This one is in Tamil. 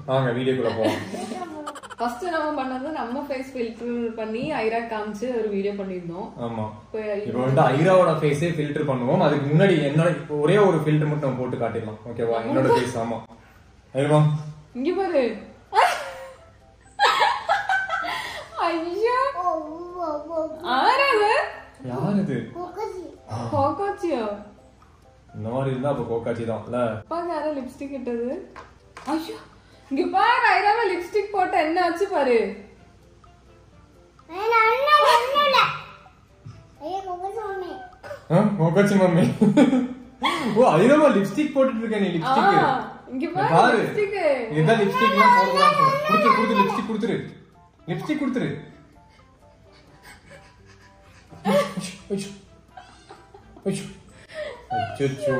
வாங்க வீடியோக்குள்ள போவோம். ஃபர்ஸ்ட் நம்ம பண்ணது நம்ம ஃபேஸ் ஃபில்டர் பண்ணி ஐரா காமிச்சு ஒரு வீடியோ பண்ணிருந்தோம். ஆமா, இப்போ வந்து ஐராவோட ஃபேஸே ஃபில்டர் பண்ணுவோம். அதுக்கு முன்னாடி என்னோட ஒரே ஒரு ஃபில்டர் மட்டும் நம்ம போட்டு காட்டிடலாம். ஓகேவா? என்னோட ஃபேஸ். ஆமா, ஐரா இங்க பாரு. ஐயா, ஆராது யார் இது? கோகாச்சியா? இந்த மாதிரி இருந்தா அப்ப கோகாச்சி தான் இல்ல. பாரு யாரோ லிப்ஸ்டிக் இட்டது. ஐயோ, இங்க பாரு ஐராவ லிப்ஸ்டிக் போட்ட என்ன ஆச்சு பாரு. கோகாச்சி மம்மி. ஓ, ஐராவா லிப்ஸ்டிக் போட்டுட்டு இருக்க நீ? லிப்ஸ்டிக் இங்க பாரு. லிப்ஸ்டிக் இத லிப்ஸ்டிக்லாம் போடுறாங்க. குடுத்து லிப்ஸ்டிக் குடுத்துரு. லிப்ஸ்டிக் குடுத்துரு. அச்சோ